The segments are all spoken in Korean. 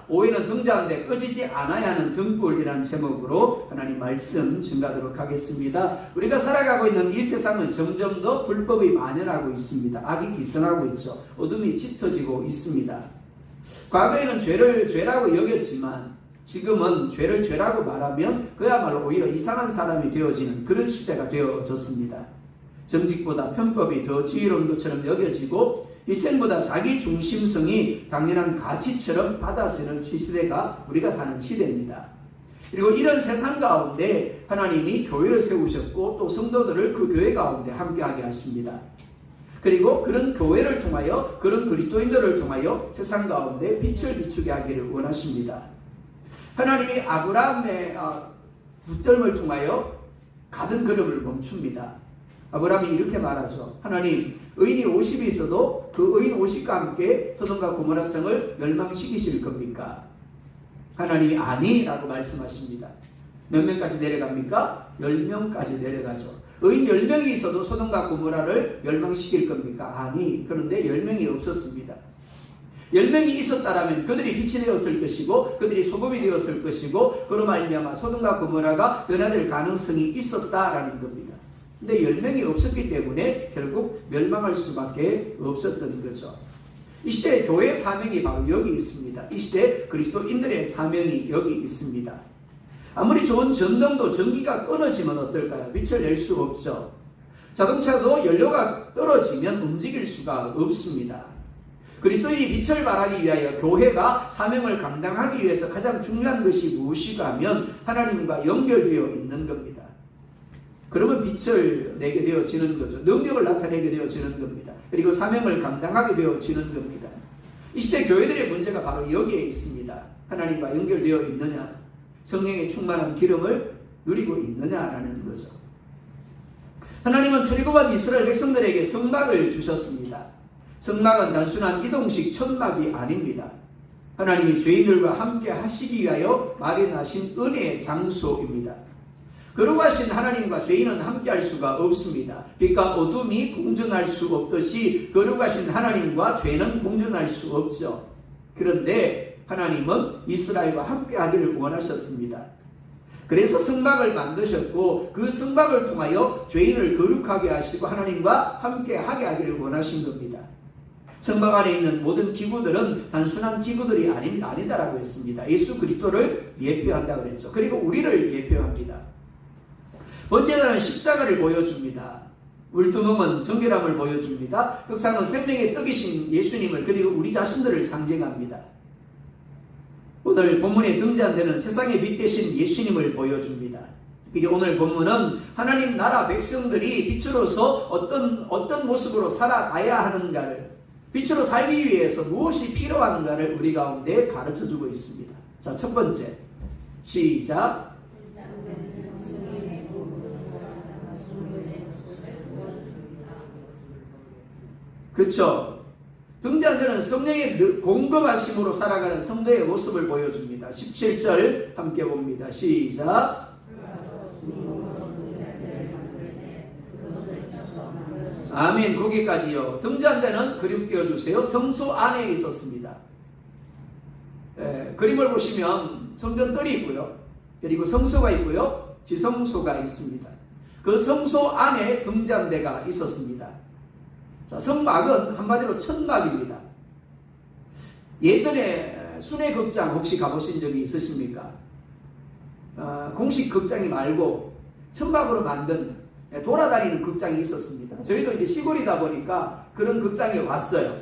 오해는 등자하는데 꺼지지 않아야 하는 등불이라는 제목으로 하나님 말씀 증가하도록 하겠습니다. 우리가 살아가고 있는 이 세상은 점점 더 불법이 만연하고 있습니다. 악이 기승하고 있죠. 어둠이 짙어지고 있습니다. 과거에는 죄를 죄라고 여겼지만 지금은 죄를 죄라고 말하면 그야말로 오히려 이상한 사람이 되어지는 그런 시대가 되어졌습니다. 정직보다 편법이 더 지혜로운 것처럼 여겨지고 희생보다 자기 중심성이 당연한 가치처럼 받아지는 시대가 우리가 사는 시대입니다. 그리고 이런 세상 가운데 하나님이 교회를 세우셨고 또 성도들을 그 교회 가운데 함께하게 하십니다. 그리고 그런 교회를 통하여 그런 그리스도인들을 통하여 세상 가운데 빛을 비추게 하기를 원하십니다. 하나님이 아브라함의 붙들음을 통하여 가든 걸음을 멈춥니다. 아브라함이 이렇게 말하죠. 하나님, 의인이 50이 있어도 그 의인 50과 함께 소돔과 고모라 성을 멸망시키실 겁니까? 하나님이 아니라고 말씀하십니다. 몇 명까지 내려갑니까? 10명까지 내려가죠. 의인 10명이 있어도 소돔과 고모라를 멸망시킬 겁니까? 아니. 그런데 10명이 없었습니다. 10명이 있었다라면 그들이 빛이 되었을 것이고 그들이 소금이 되었을 것이고 그로 말미암아 소돔과 고모라가 변화될 가능성이 있었다라는 겁니다. 근데 10명이 없었기 때문에 결국 멸망할 수밖에 없었던 거죠. 이 시대의 교회의 사명이 바로 여기 있습니다. 이 시대 그리스도인들의 사명이 여기 있습니다. 아무리 좋은 전등도 전기가 끊어지면 어떨까요? 빛을 낼 수 없죠. 자동차도 연료가 떨어지면 움직일 수가 없습니다. 그리스도인이 빛을 발하기 위하여 교회가 사명을 감당하기 위해서 가장 중요한 것이 무엇이가 하면 하나님과 연결되어 있는 겁니다. 그러면 빛을 내게 되어지는 거죠. 능력을 나타내게 되어지는 겁니다. 그리고 사명을 감당하게 되어지는 겁니다. 이 시대 교회들의 문제가 바로 여기에 있습니다. 하나님과 연결되어 있느냐, 성령의 충만한 기름을 누리고 있느냐라는 거죠. 하나님은 출애굽한 이스라엘 백성들에게 성막을 주셨습니다. 성막은 단순한 이동식 천막이 아닙니다. 하나님이 죄인들과 함께 하시기 위하여 마련하신 은혜의 장소입니다. 거룩하신 하나님과 죄인은 함께할 수가 없습니다. 빛과 어둠이 공존할 수 없듯이 거룩하신 하나님과 죄는 공존할 수 없죠. 그런데 하나님은 이스라엘과 함께하기를 원하셨습니다. 그래서 성막을 만드셨고 그 성막을 통하여 죄인을 거룩하게 하시고 하나님과 함께하게 하기를 원하신 겁니다. 성막 안에 있는 모든 기구들은 단순한 기구들이 아니다라고 했습니다. 예수 그리스도를 예표한다고 그랬죠. 그리고 우리를 예표합니다. 번제단은 십자가를 보여줍니다. 물두멍은 정결함을 보여줍니다. 떡상은 생명의 떡이신 예수님을 그리고 우리 자신들을 상징합니다. 오늘 본문에 등장되는 세상의 빛 대신 예수님을 보여줍니다. 그리고 오늘 본문은 하나님 나라 백성들이 빛으로서 어떤 모습으로 살아가야 하는가를, 빛으로 살기 위해서 무엇이 필요한가를 우리 가운데 가르쳐주고 있습니다. 자, 첫 번째, 시작. 그렇죠. 등장되는 성령의 공급하심으로 살아가는 성도의 모습을 보여줍니다. 17절 함께 봅니다. 시작. 아멘. 거기까지요. 등잔대는 그림 띄워주세요. 성소 안에 있었습니다. 그림을 보시면 성전뜰이 있고요. 그리고 성소가 있고요. 지성소가 있습니다. 그 성소 안에 등잔대가 있었습니다. 자, 성막은 한마디로 천막입니다. 예전에 순회극장 혹시 가보신 적이 있으십니까? 공식 극장이 말고 천막으로 만든 돌아다니는 극장이 있었습니다. 저희도 이제 시골이다 보니까 그런 극장에 왔어요.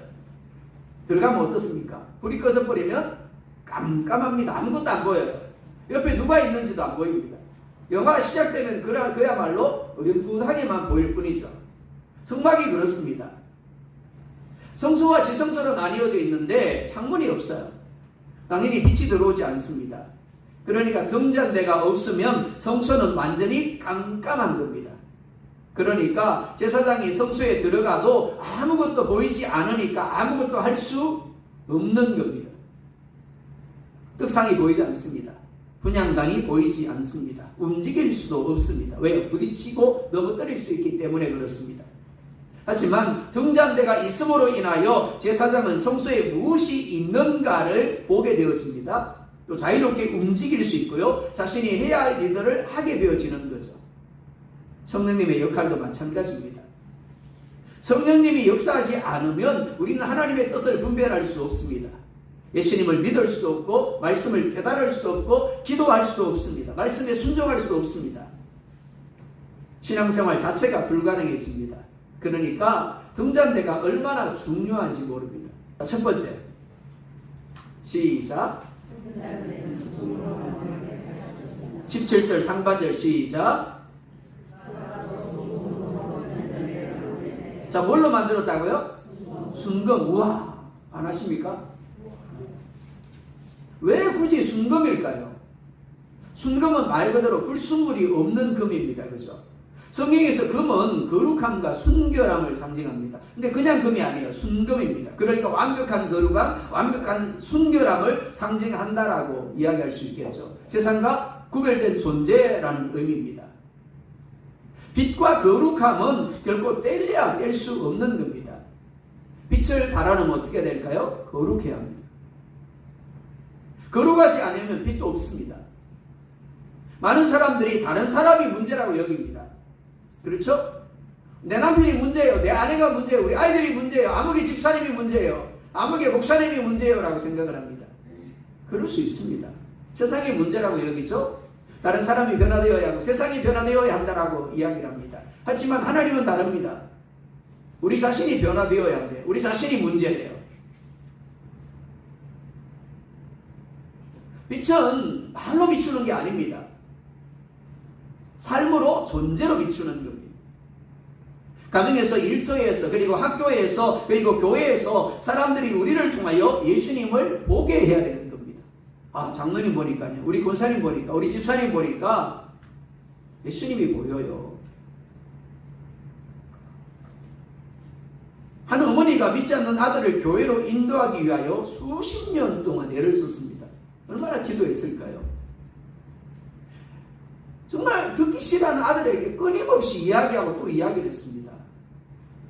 들어가면 어떻습니까? 불이 꺼져 버리면 깜깜합니다. 아무것도 안 보여요. 옆에 누가 있는지도 안 보입니다. 영화가 시작되면 그야말로 어렴풋하게만 보일 뿐이죠. 성막이 그렇습니다. 성소와 지성소로 나뉘어져 있는데 창문이 없어요. 당연히 빛이 들어오지 않습니다. 그러니까 등잔대가 없으면 성소는 완전히 깜깜한 겁니다. 그러니까 제사장이 성소에 들어가도 아무것도 보이지 않으니까 아무것도 할 수 없는 겁니다. 떡상이 보이지 않습니다. 분향단이 보이지 않습니다. 움직일 수도 없습니다. 왜요? 부딪히고 넘어뜨릴 수 있기 때문에 그렇습니다. 하지만 등잔대가 있음으로 인하여 제사장은 성소에 무엇이 있는가를 보게 되어집니다. 또 자유롭게 움직일 수 있고요. 자신이 해야 할 일들을 하게 되어지는 거죠. 성령님의 역할도 마찬가지입니다. 성령님이 역사하지 않으면 우리는 하나님의 뜻을 분별할 수 없습니다. 예수님을 믿을 수도 없고 말씀을 깨달을 수도 없고 기도할 수도 없습니다. 말씀에 순종할 수도 없습니다. 신앙생활 자체가 불가능해집니다. 그러니까 등잔대가 얼마나 중요한지 모릅니다. 첫 번째, 시작. 17절 상반절 시작. 자, 뭘로 만들었다고요? 순금. 우와, 안 하십니까? 왜 굳이 순금일까요? 순금은 말 그대로 불순물이 없는 금입니다. 그죠? 성경에서 금은 거룩함과 순결함을 상징합니다. 근데 그냥 금이 아니에요. 순금입니다. 그러니까 완벽한 거룩함, 완벽한 순결함을 상징한다라고 이야기할 수 있겠죠. 세상과 구별된 존재라는 의미입니다. 빛과 거룩함은 결코 뗄래야 뗄 수 없는 겁니다. 빛을 발하면 어떻게 될까요? 거룩해야 합니다. 거룩하지 않으면 빛도 없습니다. 많은 사람들이 다른 사람이 문제라고 여깁니다. 그렇죠? 내 남편이 문제예요. 내 아내가 문제예요. 우리 아이들이 문제예요. 아무개 집사님이 문제예요. 아무개 목사님이 문제예요. 라고 생각을 합니다. 그럴 수 있습니다. 세상이 문제라고 여기죠? 다른 사람이 변화되어야 하고 세상이 변화되어야 한다라고 이야기를 합니다. 하지만 하나님은 다릅니다. 우리 자신이 변화되어야 돼. 우리 자신이 문제예요. 빛은 말로 비추는 게 아닙니다. 삶으로 존재로 비추는 겁니다. 가정에서, 일터에서, 그리고 학교에서, 그리고 교회에서 사람들이 우리를 통하여 예수님을 보게 해야 되는 겁니다. 아, 장로님 보니까요. 우리 권사님 보니까, 우리 집사님 보니까 예수님이 보여요. 한 어머니가 믿지 않는 아들을 교회로 인도하기 위하여 수십 년 동안 애를 썼습니다. 얼마나 기도했을까요? 정말 듣기 싫어하는 아들에게 끊임없이 이야기하고 또 이야기를 했습니다.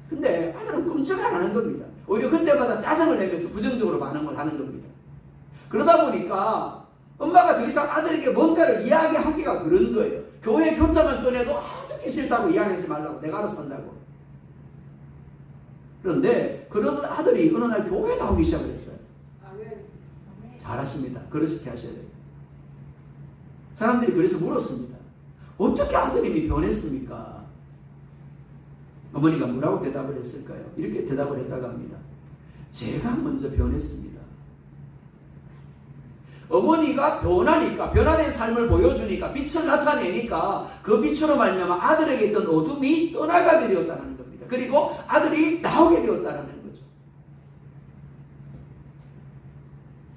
근데 아들은 끔찍 안 하는 겁니다. 오히려 그때마다 짜증을 내면서 부정적으로 반응을 하는 겁니다. 그러다 보니까 엄마가 더 이상 아들에게 뭔가를 이야기하기가 그런 거예요. 교회 교자만 꺼내도 듣기 싫다고 이야기하지 말라고, 내가 알아서 한다고. 그런데 그러던 아들이 어느 날 교회에 나오기 시작했어요. 잘하십니다. 그렇게 하셔야 돼요. 사람들이 그래서 물었습니다. 어떻게 아드님이 변했습니까? 어머니가 뭐라고 대답을 했을까요? 이렇게 대답을 했다고 합니다. 제가 먼저 변했습니다. 어머니가 변하니까, 변화된 삶을 보여주니까, 빛을 나타내니까 그 빛으로 말미암아 아들에게 있던 어둠이 떠나가게 되었다는 겁니다. 그리고 아들이 나오게 되었다는 거죠.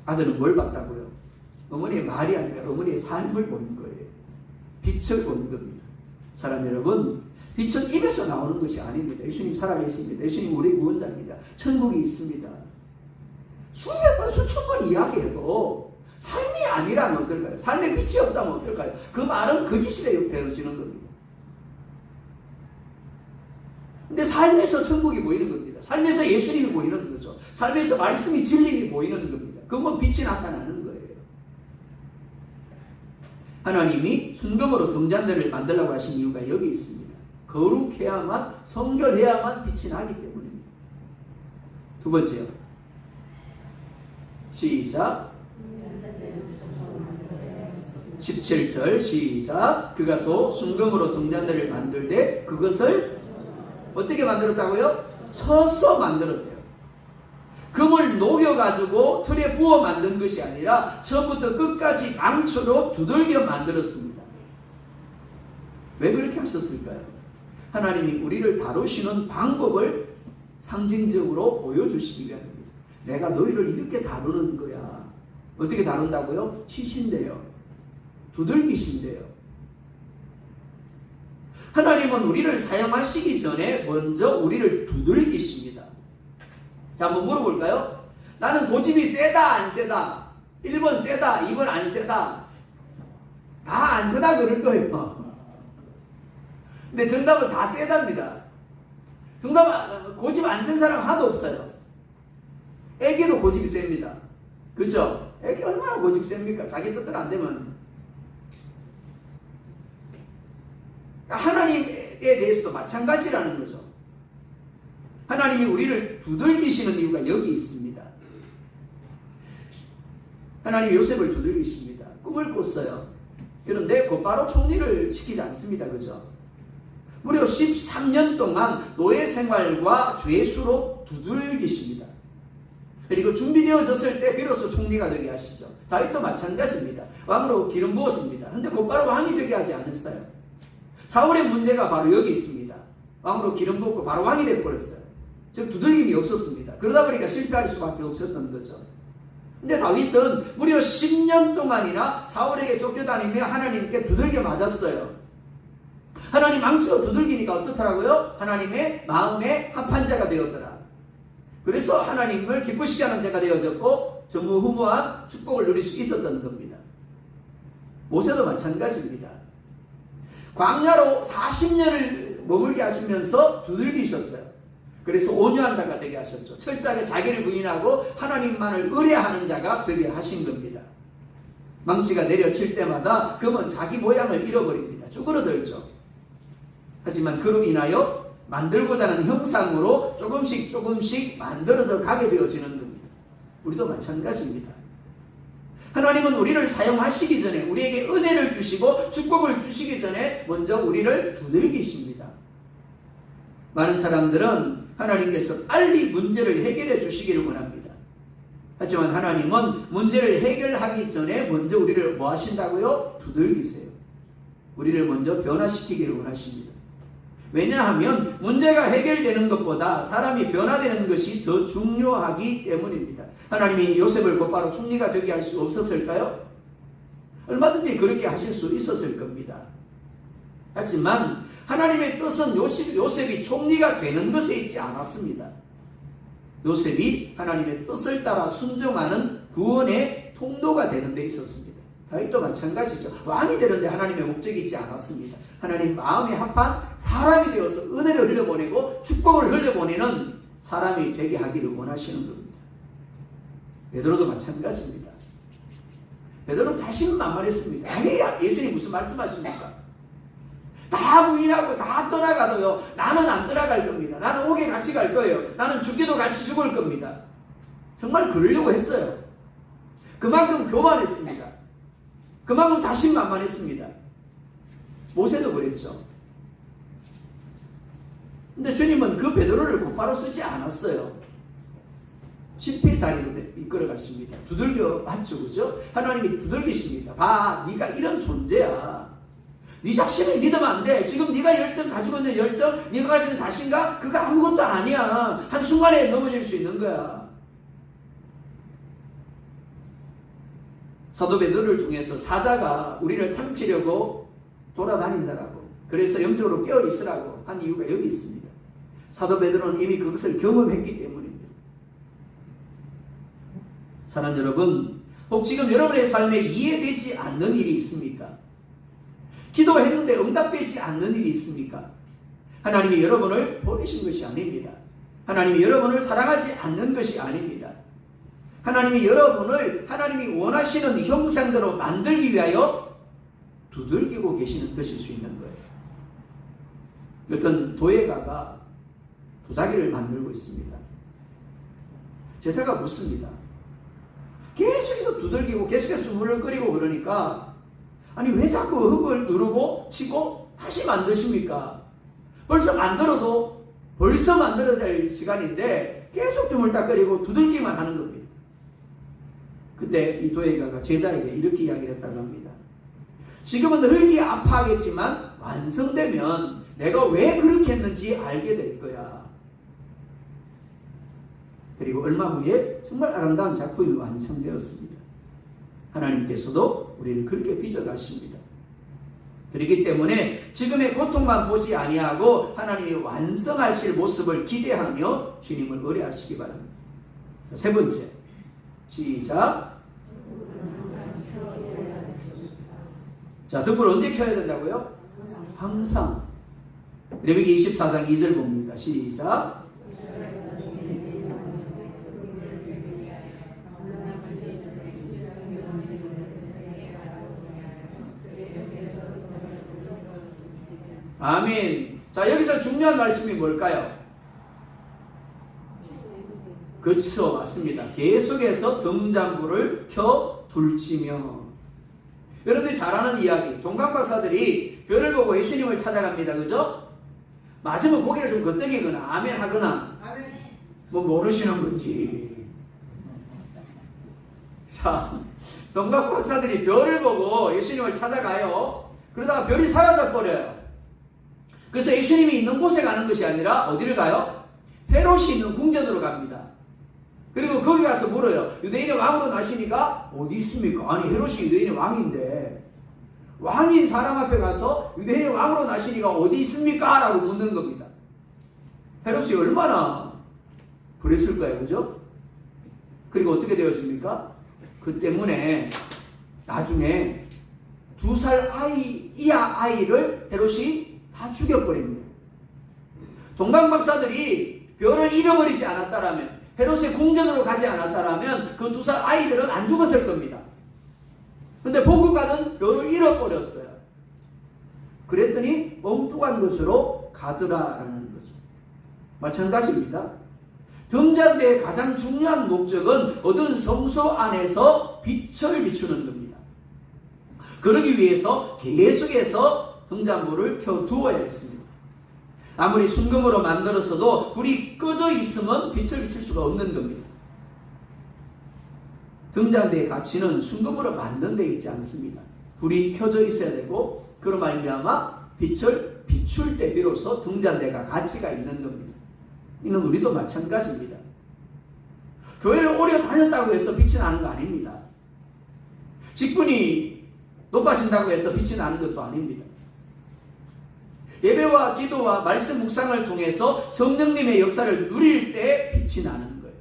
아들은 뭘 봤다고요? 어머니의 말이 아니라 어머니의 삶을 보는 거예요. 빛을 보는 겁니다. 사랑 여러분, 빛은 입에서 나오는 것이 아닙니다. 예수님 살아계십니다. 예수님 우리 구원자입니다. 천국이 있습니다. 수백 번, 수천 번 이야기해도 삶이 아니라면 어떨까요? 삶에 빛이 없다면 어떨까요? 그 말은 거짓이 되어지는 겁니다. 근데 삶에서 천국이 보이는 겁니다. 삶에서 예수님이 보이는 거죠. 삶에서 말씀이 진리가 보이는 겁니다. 그건 빛이 나타나는 거예요. 하나님이 순금으로 등잔대를 만들라고 하신 이유가 여기 있습니다. 거룩해야만, 성결해야만 빛이 나기 때문입니다. 두 번째요. 시작. 17절 시작. 그가 또 순금으로 등잔대를 만들되 그것을 어떻게 만들었다고요? 서서 만들었대요. 금을 녹여가지고 틀에 부어 만든 것이 아니라 처음부터 끝까지 망초로 두들겨 만들었습니다. 왜 그렇게 하셨을까요? 하나님이 우리를 다루시는 방법을 상징적으로 보여주시기 위함입니다. 내가 너희를 이렇게 다루는 거야. 어떻게 다룬다고요? 치신대요. 두들기신대요. 하나님은 우리를 사용하시기 전에 먼저 우리를 두들기십니다. 자, 한번 물어볼까요? 나는 고집이 세다, 안 세다? 1번 세다, 2번 안 세다? 다 안 세다 그럴 거예요. 근데 정답은 다 세답니다. 고집 안 센 사람 하나도 없어요. 애기도 고집이 셉니다. 그죠? 애기 얼마나 고집 셉니까? 자기 뜻대로 안 되면. 하나님에 대해서도 마찬가지라는 거죠. 하나님이 우리를 두들기시는 이유가 여기 있습니다. 하나님이 요셉을 두들기십니다. 꿈을 꿨어요. 그런데 곧바로 총리를 시키지 않습니다. 그죠? 무려 13년 동안 노예 생활과 죄수로 두들기십니다. 그리고 준비되어졌을 때 비로소 총리가 되게 하시죠. 다윗도 마찬가지입니다. 왕으로 기름 부었습니다. 근데 곧바로 왕이 되게 하지 않았어요. 사울의 문제가 바로 여기 있습니다. 왕으로 기름 부었고 바로 왕이 되어버렸어요. 즉 두들김이 없었습니다. 그러다 보니까 실패할 수밖에 없었던 거죠. 근데 다윗은 무려 10년 동안이나 사울에게 쫓겨다니며 하나님께 두들겨 맞았어요. 하나님 망치로 두들기니까 어떻더라고요? 하나님의 마음에 합한 자가 되었더라. 그래서 하나님을 기쁘시게 하는 자가 되어졌고 전무후무한 축복을 누릴 수 있었던 겁니다. 모세도 마찬가지입니다. 광야로 40년을 머물게 하시면서 두들기셨어요. 그래서 온유한 자가 되게 하셨죠. 철저하게 자기를 부인하고 하나님만을 의뢰하는 자가 되게 하신 겁니다. 망치가 내려칠 때마다 금은 자기 모양을 잃어버립니다. 쭈그러들죠. 하지만 그로 인하여 만들고자 하는 형상으로 조금씩 만들어져 가게 되어지는 겁니다. 우리도 마찬가지입니다. 하나님은 우리를 사용하시기 전에, 우리에게 은혜를 주시고 축복을 주시기 전에 먼저 우리를 두들기십니다. 많은 사람들은 하나님께서 빨리 문제를 해결해 주시기를 원합니다. 하지만 하나님은 문제를 해결하기 전에 먼저 우리를 뭐 하신다고요? 두들기세요. 우리를 먼저 변화시키기를 원하십니다. 왜냐하면 문제가 해결되는 것보다 사람이 변화되는 것이 더 중요하기 때문입니다. 하나님이 요셉을 곧바로 총리가 되게 할 수 없었을까요? 얼마든지 그렇게 하실 수 있었을 겁니다. 하지만 하나님의 뜻은 요셉이 총리가 되는 것에 있지 않았습니다. 요셉이 하나님의 뜻을 따라 순종하는 구원의 통로가 되는 데 있었습니다. 다윗도 마찬가지죠. 왕이 되는데 하나님의 목적이 있지 않았습니다. 하나님 마음에 합한 사람이 되어서 은혜를 흘려보내고 축복을 흘려보내는 사람이 되게 하기를 원하시는 겁니다. 베드로도 마찬가지입니다. 베드로는 자신만만했습니다. 아니, 예수님 무슨 말씀하십니까? 다 부인하고 다 떠나가도요, 나는 안 떠나갈 겁니다. 나는 옥에 같이 갈 거예요. 나는 죽기도 같이 죽을 겁니다. 정말 그러려고 했어요. 그만큼 교만했습니다. 그만큼 자신만만했습니다. 모세도 그랬죠. 근데 주님은 그 베드로를 곧바로 쓰지 않았어요. 신필자리로 이끌어 가십니다. 두들겨 맞죠, 그죠? 하나님이 두들기십니다. 봐, 네가 이런 존재야. 네 자신을 믿으면 안 돼. 지금 네가 열정 가지고 있는 열정, 네가 가지고 있는 자신감, 그거 아무것도 아니야. 한순간에 넘어질 수 있는 거야. 사도 베드로를 통해서 사자가 우리를 삼키려고 돌아다닌다라고, 그래서 영적으로 깨어 있으라고 한 이유가 여기 있습니다. 사도 베드로는 이미 그것을 경험했기 때문입니다. 사랑하는 여러분, 혹 지금 여러분의 삶에 이해되지 않는 일이 있습니까? 기도했는데 응답되지 않는 일이 있습니까? 하나님이 여러분을 보내신 것이 아닙니다. 하나님이 여러분을 사랑하지 않는 것이 아닙니다. 하나님이 여러분을 하나님이 원하시는 형상대로 만들기 위하여 두들기고 계시는 것일 수 있는 거예요. 어떤 도예가가 도자기를 만들고 있습니다. 제사가 묻습니다. 계속해서 두들기고 계속해서 주문을 끓이고 그러니까, 아니 왜 자꾸 흙을 누르고 치고 다시 만드십니까? 벌써 만들어야 될 시간인데 계속 주물딱 끓이고 두들기만 하는 겁니다. 그때 이 도예가가 제자에게 이렇게 이야기를 했다고 합니다. 지금은 흙이 아파하겠지만 완성되면 내가 왜 그렇게 했는지 알게 될 거야. 그리고 얼마 후에 정말 아름다운 작품이 완성되었습니다. 하나님께서도 우리를 그렇게 빚어가십니다. 그렇기 때문에 지금의 고통만 보지 아니하고 하나님이 완성하실 모습을 기대하며 주님을 의뢰하시기 바랍니다. 세 번째, 시작. 자, 등불 언제 켜야 된다고요? 항상. 레위기 24장 2절 봅니다. 시작. 아멘. 자, 여기서 중요한 말씀이 뭘까요? 그렇죠. 맞습니다. 계속해서 등잔불을 켜 둘지며. 여러분들이 잘 아는 이야기. 동방박사들이 별을 보고 예수님을 찾아갑니다. 그죠? 맞으면 고개를 좀 걷덕이거나 아멘 하거나 뭐 모르시는 건지. 자, 동방박사들이 별을 보고 예수님을 찾아가요. 그러다가 별이 사라져 버려요. 그래서 예수님이 있는 곳에 가는 것이 아니라 어디를 가요? 헤롯이 있는 궁전으로 갑니다. 그리고 거기 가서 물어요. 유대인의 왕으로 나시니까 어디 있습니까? 아니 헤롯이 유대인의 왕인데 왕인 사람 앞에 가서 유대인의 왕으로 나시니까 어디 있습니까? 라고 묻는 겁니다. 헤롯이 얼마나 그랬을까요? 그죠? 그리고 어떻게 되었습니까? 그 때문에 나중에 2살 이하 아이를 헤롯이 다 죽여버립니다. 동방박사들이 별을 잃어버리지 않았다라면, 헤롯의 궁전으로 가지 않았다라면 그 2살 아이들은 안 죽었을 겁니다. 근데 보고가는 별을 잃어버렸어요. 그랬더니 엉뚱한 곳으로 가더라라는 거죠. 마찬가지입니다. 등잔대의 가장 중요한 목적은 어두운 성소 안에서 빛을 비추는 겁니다. 그러기 위해서 계속해서 등잔불을 켜두어야 했습니다. 아무리 순금으로 만들었어도 불이 꺼져 있으면 빛을 비출 수가 없는 겁니다. 등잔대의 가치는 순금으로 만든 데 있지 않습니다. 불이 켜져 있어야 되고 그로 말미암아 빛을 비출 때 비로소 등잔대가 가치가 있는 겁니다. 이는 우리도 마찬가지입니다. 교회를 오래 다녔다고 해서 빛이 나는 거 아닙니다. 직분이 높아진다고 해서 빛이 나는 것도 아닙니다. 예배와 기도와 말씀 묵상을 통해서 성령님의 역사를 누릴 때 빛이 나는 거예요.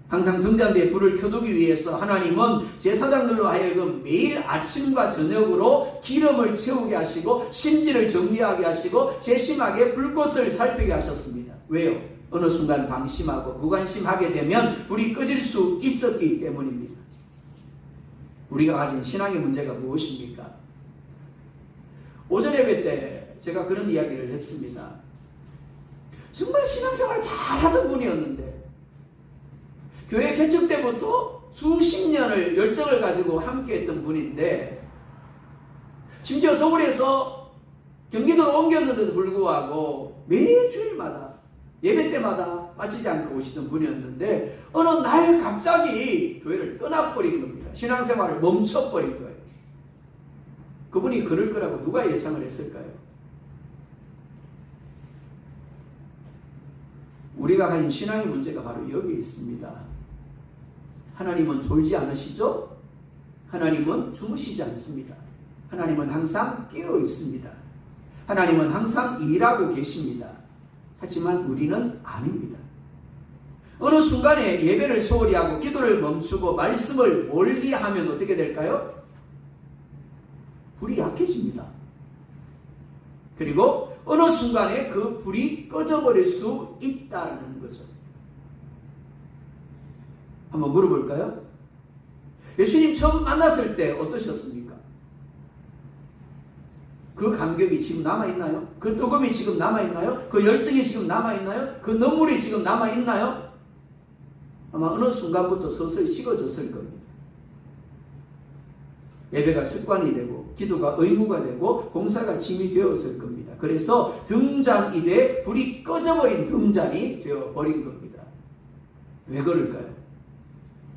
항상 등잔대에 불을 켜두기 위해서 하나님은 제사장들로 하여금 매일 아침과 저녁으로 기름을 채우게 하시고 심지를 정리하게 하시고 세심하게 불꽃을 살피게 하셨습니다. 왜요? 어느 순간 방심하고 무관심하게 되면 불이 꺼질 수 있었기 때문입니다. 우리가 가진 신앙의 문제가 무엇입니까? 오전 예배 때 제가 그런 이야기를 했습니다. 정말 신앙생활 잘하던 분이었는데 교회 개척 때부터 수십 년을 열정을 가지고 함께했던 분인데 심지어 서울에서 경기도로 옮겼는데도 불구하고 매주일마다 예배 때마다 빠지지 않고 오시던 분이었는데 어느 날 갑자기 교회를 떠나버린 겁니다. 신앙생활을 멈춰버린 거예요. 그분이 그럴 거라고 누가 예상을 했을까요? 우리가 가진 신앙의 문제가 바로 여기 있습니다. 하나님은 졸지 않으시죠? 하나님은 주무시지 않습니다. 하나님은 항상 깨어 있습니다. 하나님은 항상 일하고 계십니다. 하지만 우리는 아닙니다. 어느 순간에 예배를 소홀히 하고 기도를 멈추고 말씀을 멀리 하면 어떻게 될까요? 불이 약해집니다. 그리고 어느 순간에 그 불이 꺼져버릴 수 있다는 거죠. 한번 물어볼까요? 예수님 처음 만났을 때 어떠셨습니까? 그 감격이 지금 남아있나요? 그 뜨거움이 지금 남아있나요? 그 열정이 지금 남아있나요? 그 눈물이 지금 남아있나요? 아마 어느 순간부터 서서히 식어졌을 겁니다. 예배가 습관이 되고 기도가 의무가 되고 공사가 짐이 되었을 겁니다. 그래서 등잔이 돼 불이 꺼져버린 등잔이 되어버린 겁니다. 왜 그럴까요?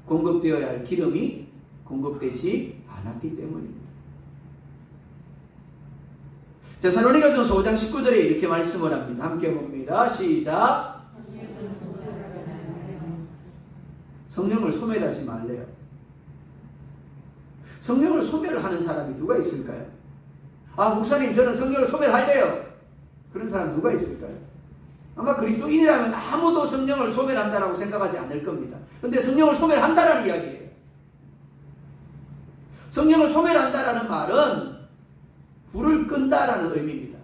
공급되어야 할 기름이 공급되지 않았기 때문입니다. 데살로니가전서 5장 19절에 이렇게 말씀을 합니다. 함께 봅니다. 시작. 성령을 소멸하지 말래요. 성령을 소멸을 하는 사람이 누가 있을까요? 아, 목사님 저는 성령을 소멸할래요. 그런 사람 누가 있을까요? 아마 그리스도인이라면 아무도 성령을 소멸한다라고 생각하지 않을 겁니다. 그런데 성령을 소멸한다라는 이야기예요. 성령을 소멸한다라는 말은 불을 끈다라는 의미입니다.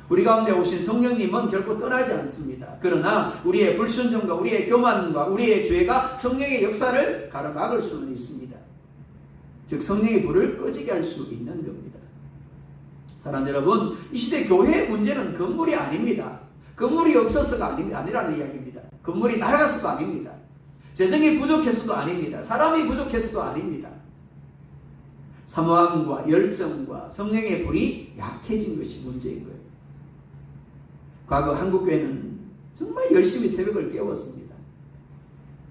우리 가운데 오신 성령님은 결코 떠나지 않습니다. 그러나 우리의 불순종과 우리의 교만과 우리의 죄가 성령의 역사를 가로막을 수는 있습니다. 즉 성령의 불을 꺼지게 할 수 있는 겁니다. 사랑하는 여러분, 이 시대 교회의 문제는 건물이 아닙니다. 건물이 없어서가 아니라는 이야기입니다. 건물이 낡아서도 아닙니다. 재정이 부족해서도 아닙니다. 사람이 부족해서도 아닙니다. 사모함과 열정과 성령의 불이 약해진 것이 문제인 거예요. 과거 한국교회는 정말 열심히 새벽을 깨웠습니다.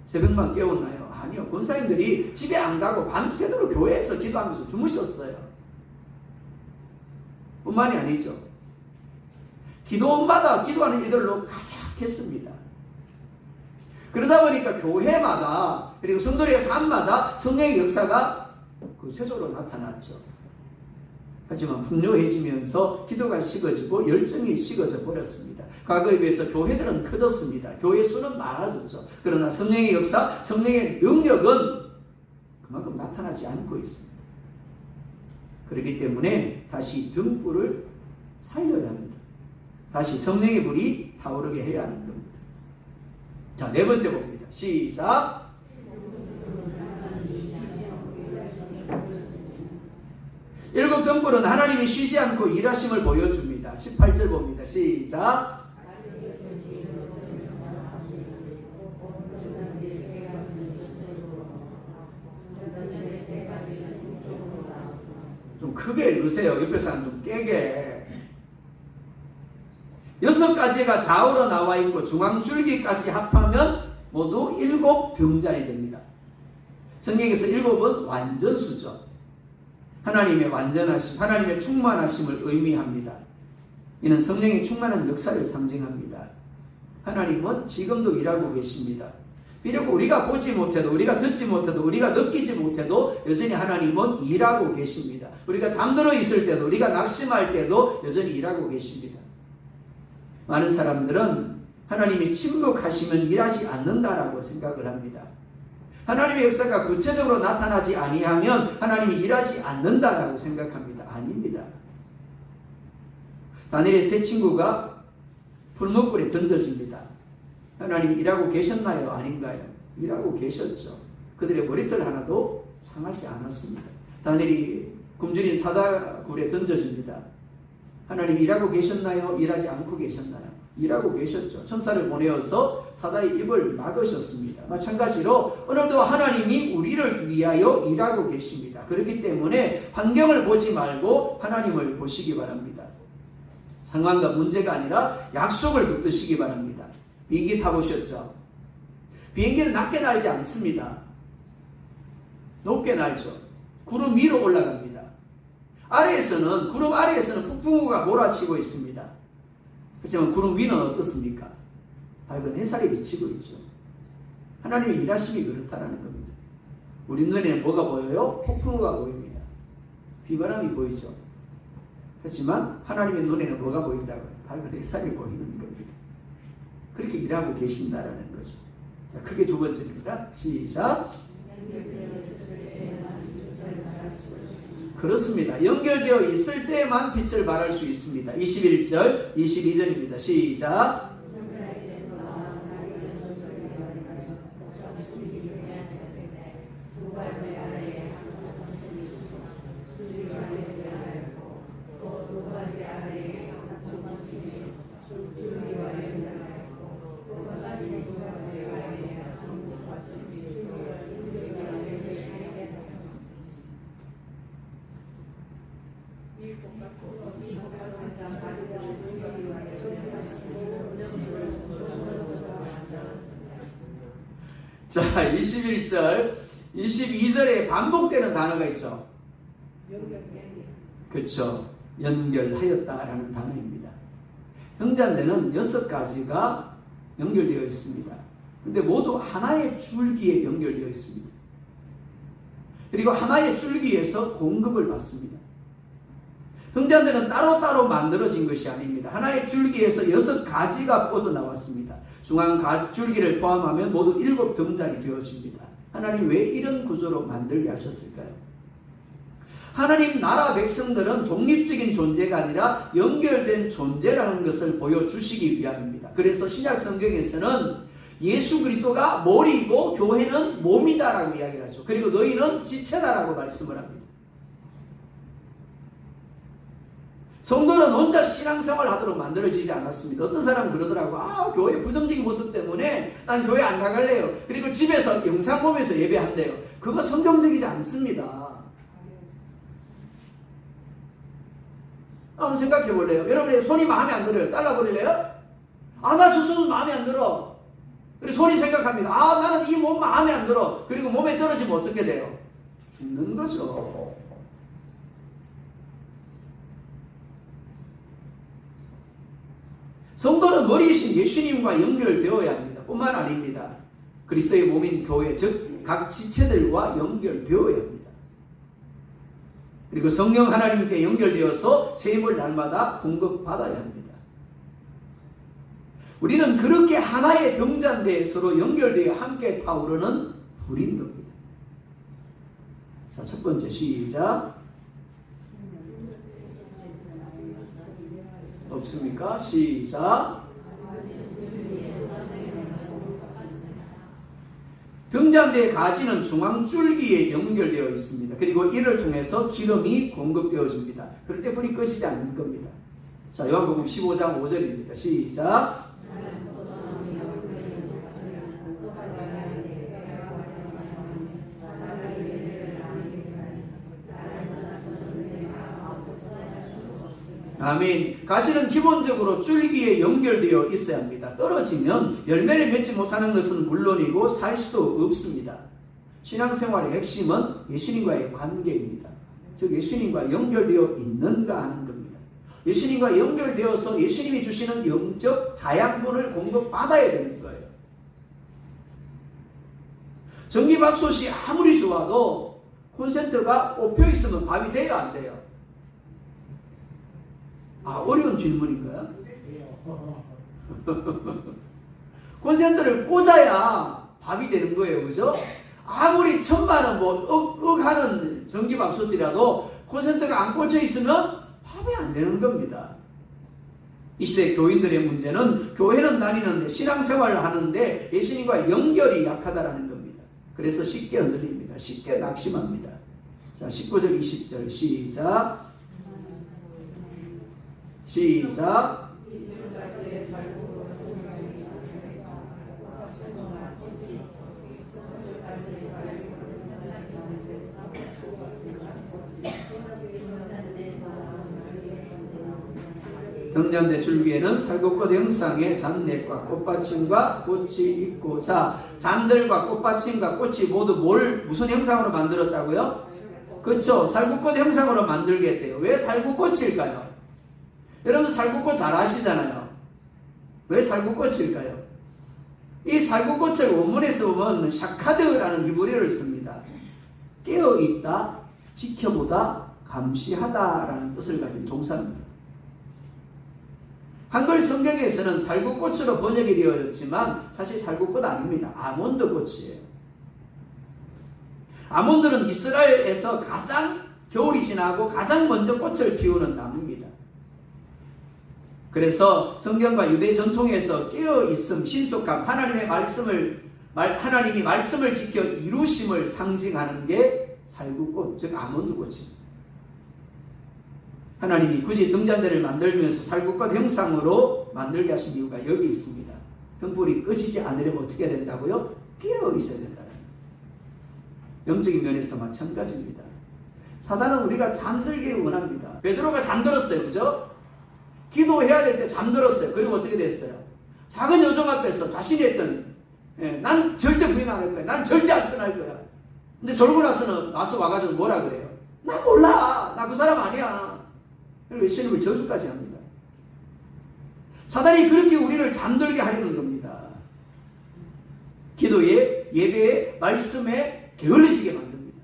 새벽만 깨웠나요? 아니요. 권사님들이 집에 안 가고 밤새도록 교회에서 기도하면서 주무셨어요. 뿐만이 아니죠. 기도원마다 기도하는 이들로 가득했습니다. 그러다 보니까 교회마다 그리고 성도의 삶마다 성령의 역사가 구체적으로 나타났죠. 하지만 풍요해지면서 기도가 식어지고 열정이 식어져 버렸습니다. 과거에 비해서 교회들은 커졌습니다. 교회 수는 많아졌죠. 그러나 성령의 역사, 성령의 능력은 그만큼 나타나지 않고 있습니다. 그렇기 때문에 다시 등불을 살려야 합니다. 다시 성령의 불이 타오르게 해야 하는 겁니다. 자, 네 번째 봅니다. 시작. 일곱 등불은 하나님이 쉬지 않고 일하심을 보여줍니다. 18절 봅니다. 시작. 좀 크게 읽으세요. 옆에 사람 좀 깨게. 6가지가 좌우로 나와 있고 중앙줄기까지 합하면 모두 7등잔이 됩니다. 성경에서 7은 완전수죠. 하나님의 완전하심, 하나님의 충만하심을 의미합니다. 이는 성령의 충만한 역사를 상징합니다. 하나님은 지금도 일하고 계십니다. 비록 우리가 보지 못해도, 우리가 듣지 못해도, 우리가 느끼지 못해도 여전히 하나님은 일하고 계십니다. 우리가 잠들어 있을 때도, 우리가 낙심할 때도 여전히 일하고 계십니다. 많은 사람들은 하나님이 침묵하시면 일하지 않는다라고 생각을 합니다. 하나님의 역사가 구체적으로 나타나지 아니하면 하나님이 일하지 않는다라고 생각합니다. 아닙니다. 다니엘의 세 친구가 풀무불에 던져집니다. 하나님이 일하고 계셨나요? 아닌가요? 일하고 계셨죠. 그들의 머리털 하나도 상하지 않았습니다. 다니엘이 굶주린 사자굴에 던져집니다. 하나님 일하고 계셨나요? 일하지 않고 계셨나요? 일하고 계셨죠. 천사를 보내어서 사자의 입을 막으셨습니다. 마찬가지로 오늘도 하나님이 우리를 위하여 일하고 계십니다. 그렇기 때문에 환경을 보지 말고 하나님을 보시기 바랍니다. 상황과 문제가 아니라 약속을 붙드시기 바랍니다. 비행기 타보셨죠? 비행기는 낮게 날지 않습니다. 높게 날죠. 구름 위로 올라갑니다. 구름 아래에서는 폭풍우가 몰아치고 있습니다. 하지만 구름 위는 어떻습니까? 밝은 햇살이 비치고 있죠. 하나님의 일하심이 그렇다라는 겁니다. 우리 눈에는 뭐가 보여요? 폭풍우가 보입니다. 비바람이 보이죠. 하지만 하나님의 눈에는 뭐가 보인다고요? 밝은 햇살이 보이는 겁니다. 그렇게 일하고 계신다라는 거죠. 자, 크게 두 번째입니다. 시작. 그렇습니다. 연결되어 있을 때만 빛을 발할 수 있습니다. 21절, 22절입니다. 시작. 자, 21절, 22절에 반복되는 단어가 있죠. 그렇죠. 연결하였다라는 단어입니다. 형제한테는 6가지가 연결되어 있습니다. 근데 모두 하나의 줄기에 연결되어 있습니다. 그리고 하나의 줄기에서 공급을 받습니다. 형제한테는 따로따로 만들어진 것이 아닙니다. 하나의 줄기에서 6가지가 뻗어나왔습니다. 중앙 줄기를 포함하면 모두 7등잔이 되어집니다. 하나님 왜 이런 구조로 만들게 하셨을까요? 하나님 나라 백성들은 독립적인 존재가 아니라 연결된 존재라는 것을 보여주시기 위함입니다. 그래서 신약 성경에서는 예수 그리스도가 머리이고 교회는 몸이다라고 이야기를 하죠. 그리고 너희는 지체다라고 말씀을 합니다. 성도는 혼자 신앙생활 하도록 만들어지지 않았습니다. 어떤 사람은 그러더라고. 교회 부정적인 모습 때문에 난 교회 안 나갈래요. 그리고 집에서 영상 보면서 예배한대요. 그거 성경적이지 않습니다. 한번 생각해 볼래요? 여러분의 손이 마음에 안 들어요? 잘라버릴래요? 나 저 손은 마음에 안 들어. 그리고 손이 생각합니다. 나는 이 몸 마음에 안 들어. 그리고 몸에 떨어지면 어떻게 돼요? 죽는 거죠. 성도는 머리이신 예수님과 연결되어야 합니다. 뿐만 아닙니다. 그리스도의 몸인 교회, 즉 각 지체들과 연결되어야 합니다. 그리고 성령 하나님께 연결되어서 새 힘을 날마다 공급받아야 합니다. 우리는 그렇게 하나의 등잔대에 서로 연결되어 함께 타오르는 불인 겁니다. 자, 첫 번째 시작. 없습니까? 시작. 등잔대의 가지는 중앙줄기에 연결되어 있습니다. 그리고 이를 통해서 기름이 공급되어집니다. 그럴 때 불이 꺼지지 않는 겁니다. 자, 요한복음 15장 5절입니다. 시작. 아멘. 가지는 기본적으로 줄기에 연결되어 있어야 합니다. 떨어지면 열매를 맺지 못하는 것은 물론이고 살 수도 없습니다. 신앙생활의 핵심은 예수님과의 관계입니다. 즉 예수님과 연결되어 있는가 하는 겁니다. 예수님과 연결되어서 예수님이 주시는 영적 자양분을 공급받아야 되는 거예요. 전기밥솥이 아무리 좋아도 콘센트가 꼽혀 있으면 밥이 돼요, 안 돼요? 어려운 질문인가요? 콘센트를 꽂아야 밥이 되는 거예요. 그죠? 아무리 천만원 억 하는 전기밥솥이라도 콘센트가 안 꽂혀 있으면 밥이 안 되는 겁니다. 이 시대 교인들의 문제는 교회는 다니는데 신앙생활을 하는데 예수님과 연결이 약하다라는 겁니다. 그래서 쉽게 흔들립니다. 쉽게 낙심합니다. 자, 19절 20절 시작. 시작. 등잔대 줄기에는 살구꽃 형상의 잔넷과 꽃받침과 꽃이 있고, 자, 잔들과 꽃받침과 꽃이 모두 무슨 형상으로 만들었다고요? 그렇죠. 살구꽃 형상으로 만들겠대요. 왜 살구꽃일까요? 여러분 살구꽃 잘 아시잖아요. 왜 살구꽃일까요? 이 살구꽃을 원문에서 보면 샤카드라는 히브리어를 씁니다. 깨어있다, 지켜보다, 감시하다라는 뜻을 가진 동사입니다. 한글 성경에서는 살구꽃으로 번역이 되어졌지만 사실 살구꽃 아닙니다. 아몬드 꽃이에요. 아몬드는 이스라엘에서 겨울이 지나고 가장 먼저 꽃을 피우는 나무입니다. 그래서 성경과 유대 전통에서 깨어있음, 신속함, 하나님이 말씀을 지켜 이루심을 상징하는 게 살구꽃, 즉 아몬드꽃입니다. 하나님이 굳이 등잔대를 만들면서 살구꽃 형상으로 만들게 하신 이유가 여기 있습니다. 등불이 꺼지지 않으려면 어떻게 해야 된다고요? 깨어있어야 된다는 거예요. 영적인 면에서도 마찬가지입니다. 사단은 우리가 잠들기를 원합니다. 베드로가 잠들었어요. 그죠? 기도해야 될 때 잠들었어요. 그리고 어떻게 됐어요? 작은 요정 앞에서 자신이 했던, 난 절대 부인 안 할 거야. 난 절대 안 떠날 거야. 근데 졸고 나서 와가지고 뭐라 그래요? 나 몰라. 나 그 사람 아니야. 그리고 예수님을 저주까지 합니다. 사단이 그렇게 우리를 잠들게 하려는 겁니다. 기도에, 예배에, 말씀에 게을러지게 만듭니다.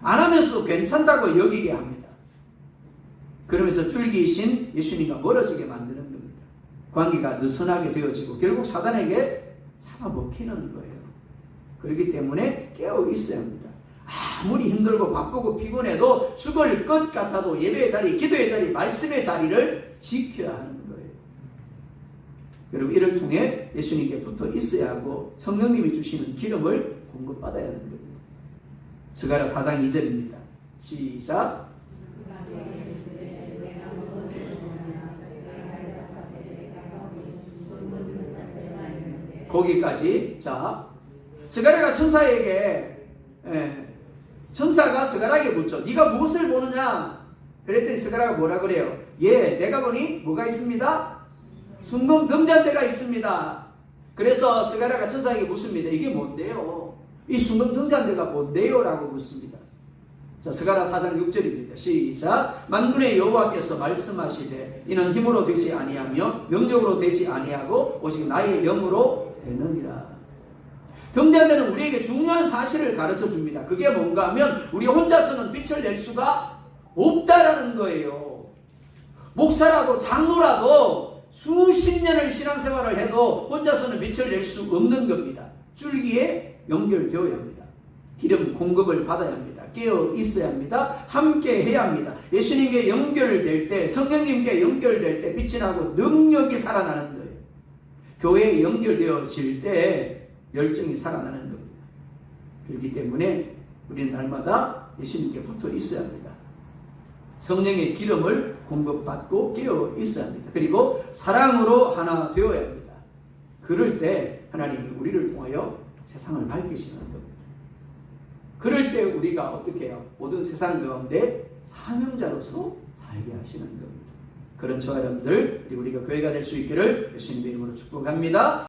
안 하면서도 괜찮다고 여기게 합니다. 그러면서 줄기이신 예수님과 멀어지게 만드는 겁니다. 관계가 느슨하게 되어지고 결국 사단에게 잡아먹히는 거예요. 그렇기 때문에 깨어 있어야 합니다. 아무리 힘들고 바쁘고 피곤해도 죽을 것 같아도 예배의 자리, 기도의 자리, 말씀의 자리를 지켜야 하는 거예요. 여러분, 이를 통해 예수님께 붙어 있어야 하고 성령님이 주시는 기름을 공급받아야 하는 겁니다. 스가랴 4장 2절입니다. 시작. 거기까지. 자, 스가랴가 천사에게, 천사가 스가랴에게 묻죠. 네가 무엇을 보느냐? 그랬더니 스가랴가 뭐라 그래요? 예, 내가 보니 뭐가 있습니다? 순금 등잔대가 있습니다. 그래서 스가랴가 천사에게 묻습니다. 이게 뭔데요? 이 순금 등잔대가 뭔데요? 라고 묻습니다. 자, 스가랴 4장 6절입니다. 시작. 만군의 여호와께서 말씀하시되 이는 힘으로 되지 아니하며 능력으로 되지 아니하고 오직 나의 영으로 되느니라. 등잔대는 우리에게 중요한 사실을 가르쳐 줍니다. 그게 뭔가 하면 우리 혼자서는 빛을 낼 수가 없다라는 거예요. 목사라도 장로라도 수십 년을 신앙생활을 해도 혼자서는 빛을 낼 수 없는 겁니다. 줄기에 연결되어야 합니다. 기름 공급을 받아야 합니다. 깨어 있어야 합니다. 함께 해야 합니다. 예수님께 연결될 때, 성령님께 연결될 때 빛이 나고 능력이 살아나는 거예요. 교회에 연결되어질 때 열정이 살아나는 겁니다. 그렇기 때문에 우리는 날마다 예수님께 붙어 있어야 합니다. 성령의 기름을 공급받고 깨어 있어야 합니다. 그리고 사랑으로 하나 되어야 합니다. 그럴 때 하나님이 우리를 통하여 세상을 밝히시는 겁니다. 그럴 때 우리가 어떻게 해요? 모든 세상 가운데 사명자로서 살게 하시는 겁니다. 그런 저와 여러분들, 우리가 교회가 될 수 있기를 예수님의 이름으로 축복합니다.